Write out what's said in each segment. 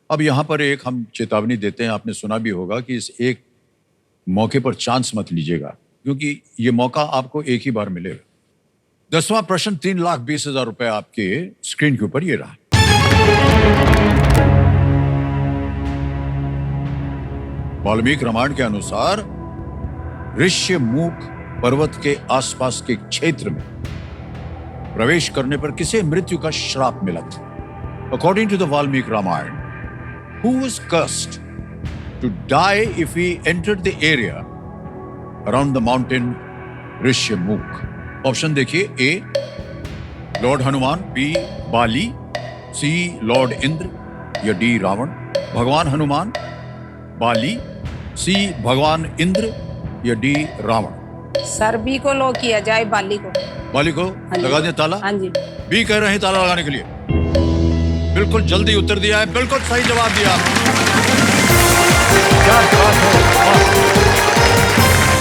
अब यहाँ पर एक हम चेतावनी देते हैं, आपने सुना भी होगा कि इस एक मौके पर चांस मत लीजिएगा, क्योंकि ये मौका आपको एक ही बार मिलेगा। 10वां प्रश्न 3,20,000 रुपए आपके स्क्रीन के ऊपर ये रहा। वाल्मीकि रामायण के अनुसार ऋष्यमुख पर्वत के आसपास के क्षेत्र में प्रवेश करने पर किसे मृत्यु का श्राप मिला था? According to the Valmiki Ramayana, who was cursed to die if he entered the area around the mountain Rishyamukh? Option देखिए, ए लॉर्ड हनुमान, बी बाली, सी लॉर्ड इंद्र या डी रावण। भगवान हनुमान, बाली, सी भगवान इंद्र या डी रावण। सर बी को लो किया जाए, बाली को। बाली को लगा दें ताला? हाँ जी। बी कह रहे हैं ताला लगाने के लिए। बिल्कुल जल्दी उत्तर दिया है, बिल्कुल सही जवाब दिया। क्या बात है,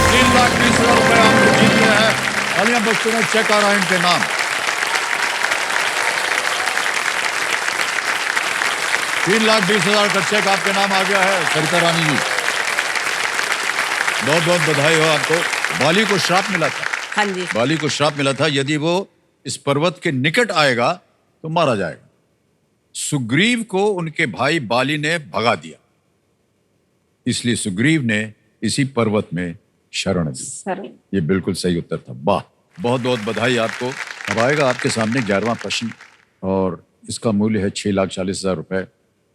3,20,000 रुपए आपने जीत लिया है। आलिया बच्चों ने चेक आ रहा है इनके नाम। 3,20,000 का चेक आपके नाम आ गया है सरिता रानी जी, बहुत बहुत बधाई हो आपको। बाली को श्राप मिला था। हाँ जी। बाली को श्राप मिला था, यदि वो इस पर्वत के निकट आएगा तो मारा जाएगा। सुग्रीव को उनके भाई बाली ने भगा दिया, इसलिए सुग्रीव ने इसी पर्वत में शरण दी। सर ये बिल्कुल सही उत्तर था। वाह, बहुत बहुत बधाई आपको। अब आएगा आपके सामने 11वां प्रश्न और इसका मूल्य है 6,40,000 रुपए।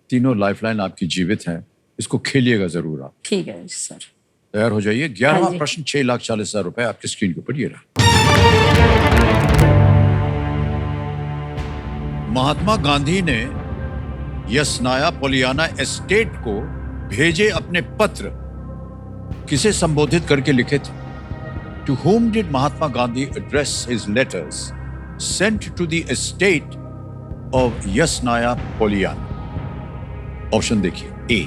तीनों लाइफलाइन आपकी जीवित हैं, इसको खेलिएगा जरूर आप। ठीक है सर। तैयार हो जाइए। 11वां हाँ प्रश्न 6,40,000 रुपए आपके स्क्रीन के ऊपर ये रहा। महात्मा गांधी ने यसनाया पोलियाना एस्टेट को भेजे अपने पत्र किसे संबोधित करके लिखे थे? To whom did Mahatma Gandhi address his letters sent to the estate of Yasnaya Polyana? Option देखिए, A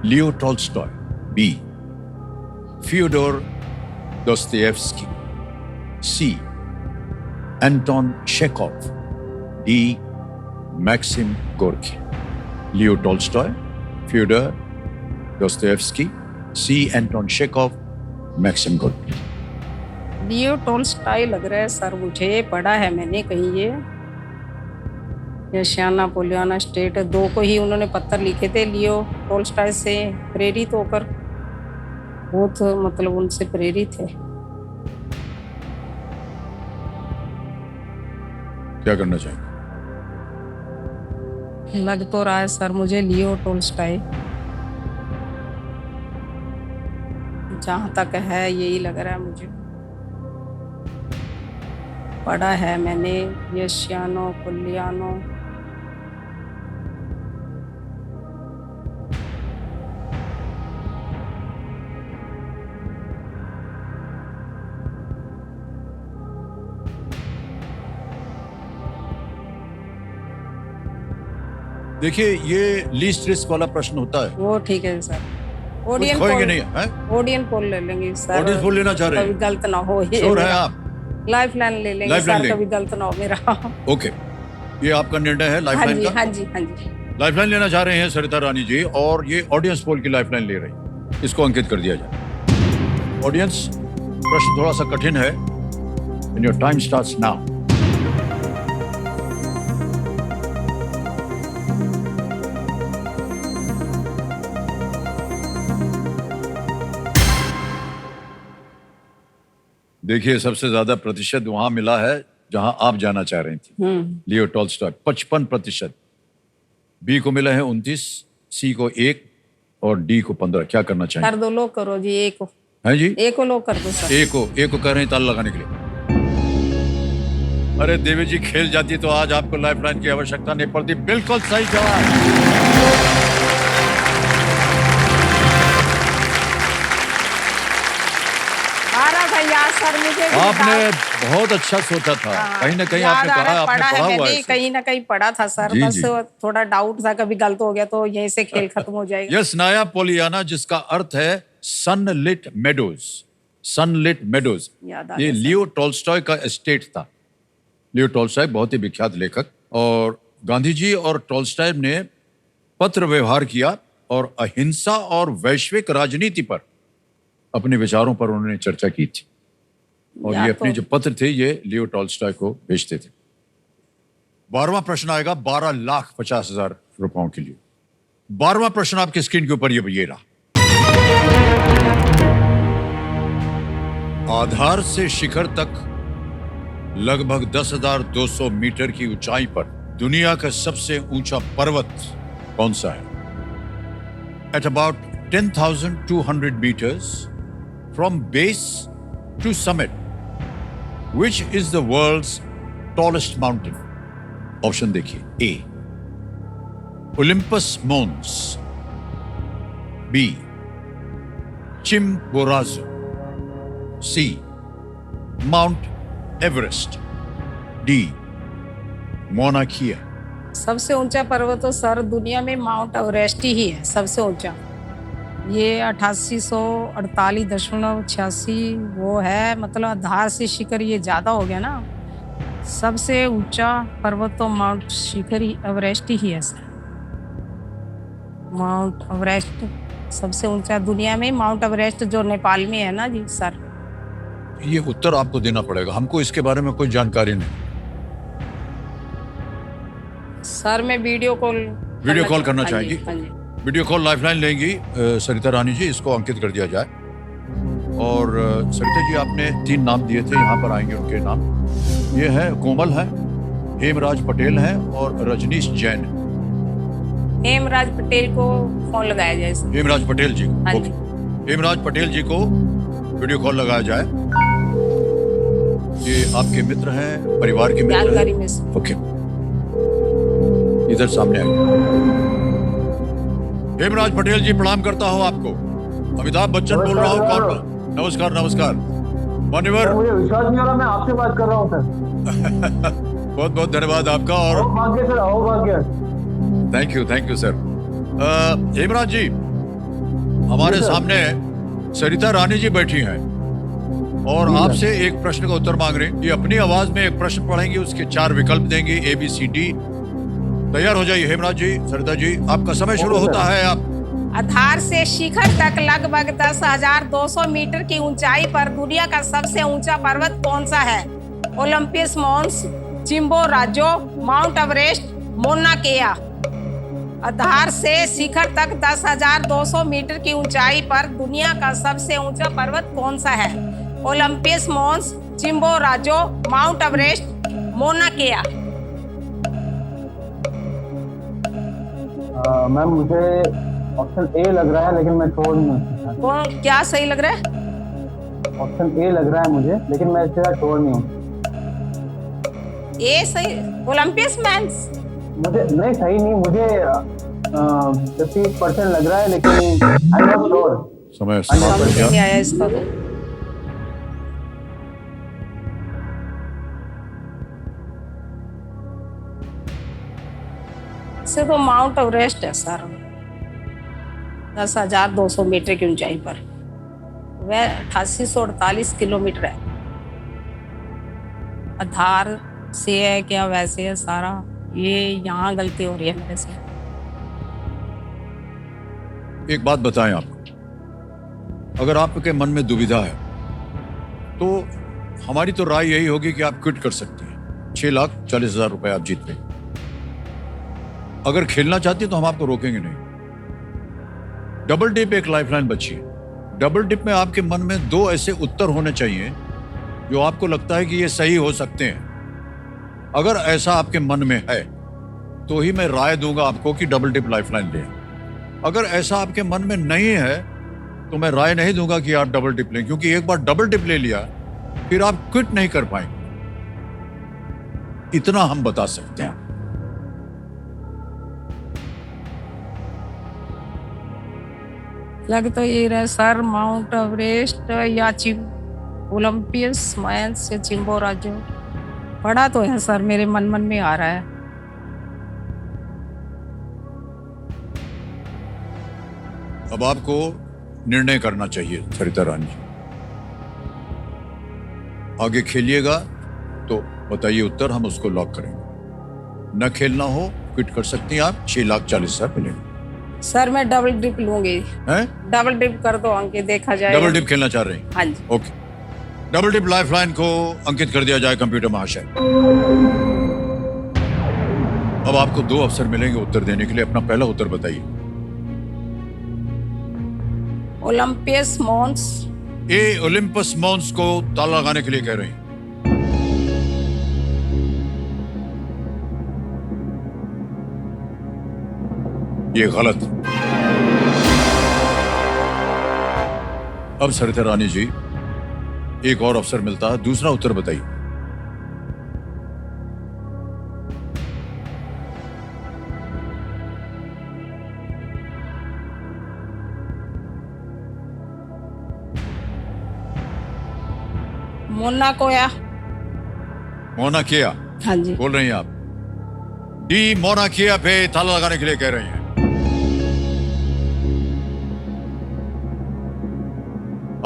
Leo Tolstoy, B Fyodor Dostoevsky, C Anton Chekhov, D Maxim Gorky. Leo Tolstoy, Fyodor Dostoevsky, C Anton Chekhov, Maxim Gorky. Leo Tolstoy लग रहा है sir, मुझे पढ़ा है मैंने कहीं ये यशाना पोलियाना स्टेट, दो को ही उन्होंने पत्र लिखे थे लियो टॉल्स्टॉय से प्रेरित होकर, बहुत मतलब उनसे प्रेरित है। क्या करना चाहिए? लग तो रहा है सर मुझे लियो टॉल्स्टॉय, जहां तक है यही लग रहा है मुझे, पढ़ा है मैंने यशानो पोलियानो। देखिए, ये लीस्ट रिस्क वाला प्रश्न होता है। वो ठीक है सर, कुछ खोएंगे नहीं है? ओडियन पोल ले लेंगे सर। ऑडियंस पोल लेना चाह रहे हैं? कभी गलत ना हो ये। श्योर है आप? लाइफ लाइन ले लेंगे लाइफलाइन सर, लेंगे। कभी गलत ना हो मेरा। ओके, ये आपका निर्णय है लाइफलाइन का? हाँ जी हाँ जी। लाइफलाइन लेना चाह रहे हैं सरिता रानी जी, और ये ऑडियंस पोल की लाइफलाइन ले रही है, इसको अंकित कर दिया जाए। ऑडियंस, प्रश्न थोड़ा सा कठिन है। And your time starts now. देखिए, सबसे ज्यादा प्रतिशत वहां मिला है जहां आप जाना चाह रही थी, लियो टॉल्स्टॉय 55%, बी को मिला है 29, सी को 1 और डी को 15। क्या करना चाहिए? कर दो, लो करो जी, एक को। है जी, एक को लो कर दो सर। ए को कह रहे हैं ताला लगाने के लिए। अरे देवी जी, खेल जाती तो आज आपको लाइफलाइन की आवश्यकता नहीं पड़ती। बिल्कुल सही जवाब। सर मुझे आपने बहुत अच्छा सोचा था। कहीं ना कहीं आपने कहा, आपने पढ़ा हुआ है। कहीं ना कहीं पढ़ा था सर, जी, बस जी। थोड़ा डाउट था, कभी गलत हो गया तो यहीं से खेल खत्म हो जाएगा। यसनाया पोलियाना, जिसका अर्थ है सनलिट मेडोज, सनलिट मेडोज, याद आ ये गया सर। लियो टॉल्स्टॉय का एस्टेट था। लियो टॉल्स्टॉय बहुत ही विख्यात लेखक, और गांधी जी और टॉल्स्टॉय ने पत्र व्यवहार किया और अहिंसा और वैश्विक राजनीति पर अपने विचारों पर उन्होंने चर्चा की थी। और ये अपने जो पत्र थे ये लियो टॉल्स्टॉय को भेजते थे। 12वां प्रश्न आएगा 12,50,000 रुपयों के लिए। 12वां प्रश्न आपकी स्क्रीन के ऊपर ये रहा। आधार से शिखर तक लगभग 10,200 मीटर की ऊंचाई पर दुनिया का सबसे ऊंचा पर्वत कौन सा है? At about 10,200 meters from base to summit, which is the world's tallest mountain? Option देखिए। A. Olympus Mons, B. Chimborazo, C. Mount Everest, D. Mauna Kea। सबसे ऊंचा पर्वत तो सर दुनिया में माउंट एवरेस्ट ही है सबसे ऊंचा। ये 8848.86 वो है, मतलब आधार से शिखर ये ज्यादा हो गया ना। सबसे ऊंचा पर्वत तो माउंट शिखर ही एवरेस्ट ही है सर। माउंट एवरेस्ट सबसे ऊंचा दुनिया में, माउंट एवरेस्ट जो नेपाल में है ना जी सर। ये उत्तर आपको देना पड़ेगा, हमको इसके बारे में कोई जानकारी नहीं। सर मैं वीडियो कॉल करना चाहेंगी? हाँ जी। वीडियो कॉल लाइफलाइन लेंगी सरिता रानी जी, इसको अंकित कर दिया जाए। और सरिता जी आपने 3 नाम दिए थे, यहाँ पर आएंगे उनके नाम। ये है कोमल है, हेमराज पटेल है और रजनीश जैन। हेमराज पटेल को फोन लगाया जाए। हेमराज पटेल जी हाँ जी। हेमराज पटेल जी को वीडियो कॉल लगाया जाए। ये आपके मित्र हैं, परिवार के मित्र जानकारी हैं। में से। ओके, इधर सामने आइए। हेमराज पटेल जी प्रणाम करता हूँ आपको। अमिताभ बच्चन बोल रहा हूँ कॉल पर। नमस्कार नमस्कार मान्यवर। मुझे विश्वास नहीं हो रहा, मैं आपसे बात कर रहा हूँ सर। बहुत बहुत धन्यवाद आपका। और भाग्य सर, आओ Bhagya. Thank you sir. Hemraj ji, हमारे सामने सरिता रानी जी बैठी हैं और आपसे एक प्रश्न का उत्तर मांग रहे हैं। ये अपनी आवाज में एक प्रश्न पढ़ेंगे, उसके 4 विकल्प देंगे, ABCD। तैयार हो जाइए हेमराज जी। सरिता जी आपका समय शुरू होता है। आप आधार से शिखर तक लगभग 10,200 मीटर की ऊंचाई पर दुनिया का सबसे ऊंचा पर्वत कौन सा है? Olympus Mons, Chimborazo, Mount Everest, Mauna Kea. आधार से शिखर तक 10,200 मीटर की ऊंचाई पर दुनिया का सबसे ऊंचा पर्वत कौन सा है? Olympus Mons, Chimborazo, Mount Everest, Mauna Kea. Ma'am मुझे ऑप्शन ए लग रहा है, लेकिन मैं छोड़ नहीं सकता। कौन क्या सही लग रहा है? ऑप्शन ए लग रहा है मुझे, लेकिन मैं इससे छोड़ नहीं हूँ। ए सही? Olympus Mons? मुझे नहीं, सही नहीं, मुझे 50% लग रहा है, लेकिन आई एम नॉट श्योर। समय समझ नहीं आया इसका तो। से तो माउंट एवरेस्ट है सर, 10,200 मीटर की ऊंचाई पर। वह 8848 किलोमीटर है। आधार से है क्या वैसे है सारा? ये यहाँ गलती हो रही है मेरे से। एक बात बताएं आपको, अगर आपके मन में दुविधा है तो हमारी तो राय यही होगी कि आप क्विट कर सकते हैं। 6,40,000 रुपए आप जीत गए। अगर खेलना चाहती है तो हम आपको रोकेंगे नहीं। डबल डिप एक लाइफलाइन बची है। डबल डिप में आपके मन में 2 ऐसे उत्तर होने चाहिए जो आपको लगता है कि ये सही हो सकते हैं। अगर ऐसा आपके मन में है तो ही मैं राय दूंगा आपको कि डबल डिप लाइफलाइन लें। अगर ऐसा आपके मन में नहीं है तो मैं राय नहीं दूंगा कि आप डबल डिप लें, क्योंकि एक बार डबल डिप ले लिया फिर आप क्विट नहीं कर पाएंगे। इतना हम बता सकते हैं। लग तो ये रहा सर, माउंट एवरेस्ट या ओलंपस मॉन्स या चिम्बोराजो। पढ़ा तो है सर, मेरे मन में आ रहा है। अब आपको निर्णय करना चाहिए सरिता रानी जी। आगे खेलिएगा तो बताइए उत्तर, हम उसको लॉक करेंगे। न खेलना हो क्विट कर सकती हैं आप। 6,40,000 मिलेंगे। सर मैं डबल डिप लूंगी। हैं? डबल डिप कर दो अंकित, देखा जाए। डबल डिप खेलना चाह रहे हैं? हाँ जी। ओके, डबल डिप लाइफलाइन को अंकित कर दिया जाए कंप्यूटर महाशय। अब आपको 2 अवसर मिलेंगे उत्तर देने के लिए। अपना पहला उत्तर बताइए। ओलंपियस मॉन्स। ए ओलिम्पस मॉन्स को ताला लगाने के लिए कह रहे हैं। ये गलत। अब सरिता रानी जी, एक और अवसर मिलता है, दूसरा उत्तर बताइए। मोना कोया। मोना किया हाँ जी। बोल रही हैं आप? डी मोना किया पे ताला लगाने के लिए कह रही हैं।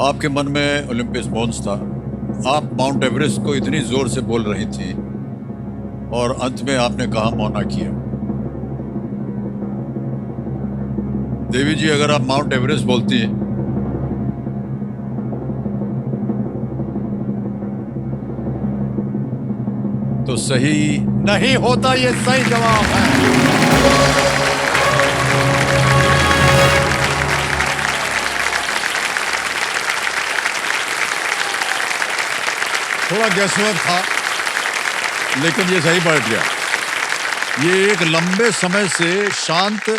आपके मन में ओलंपियस मॉन्स था। आप माउंट एवरेस्ट को इतनी जोर से बोल रही थी और अंत में आपने कहा मोना किया। देवी जी, अगर आप माउंट एवरेस्ट बोलती हैं तो सही नहीं होता। ये सही जवाब है। थोड़ा गैसवर्क था लेकिन ये सही बैठ गया। ये एक लंबे समय से शांत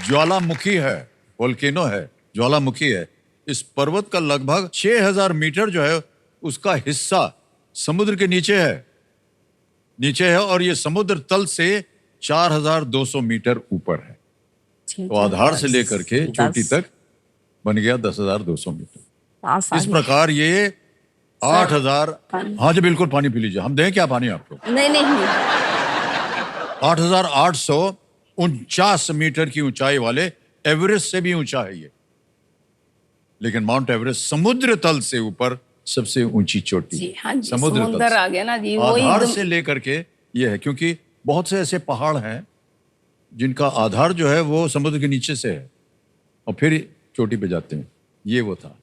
ज्वालामुखी है, वोल्केनो है, ज्वालामुखी है। इस पर्वत का लगभग 6000 मीटर जो है उसका हिस्सा समुद्र के नीचे है और ये समुद्र तल से 4200 मीटर ऊपर है। तो आधार से लेकर के चोटी तक बन गया 10,200 मीटर। इस प्रकार ये 8,000। हाँ जी बिल्कुल, पानी पी लीजिए। हम दें क्या पानी आपको? नहीं। 8,849 मीटर की ऊंचाई वाले एवरेस्ट से भी ऊंचा है ये। लेकिन माउंट एवरेस्ट समुद्र तल से ऊपर सबसे ऊंची चोटी। जी हाँ जी, समुद्र समुद्र आ गया ना जी। आधार से लेकर के ये है, क्योंकि बहुत से ऐसे पहाड़ हैं जिनका आधार जो है वो समुद्र के नीचे से है और फिर चोटी पे जाते हैं। ये वो था।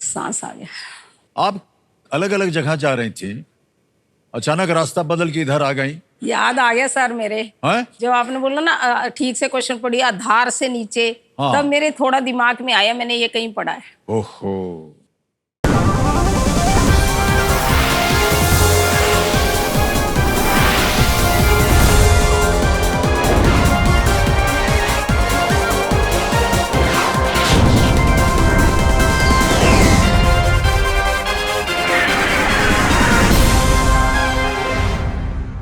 सांस आ गया। आप अलग अलग जगह जा रही थी, अचानक रास्ता बदल के इधर आ गई। याद आ गया सर मेरे। हैं? जब आपने बोला ना ठीक से क्वेश्चन पढ़िए, आधार से नीचे, हाँ। तब मेरे थोड़ा दिमाग में आया, मैंने ये कहीं पढ़ा है। ओहो,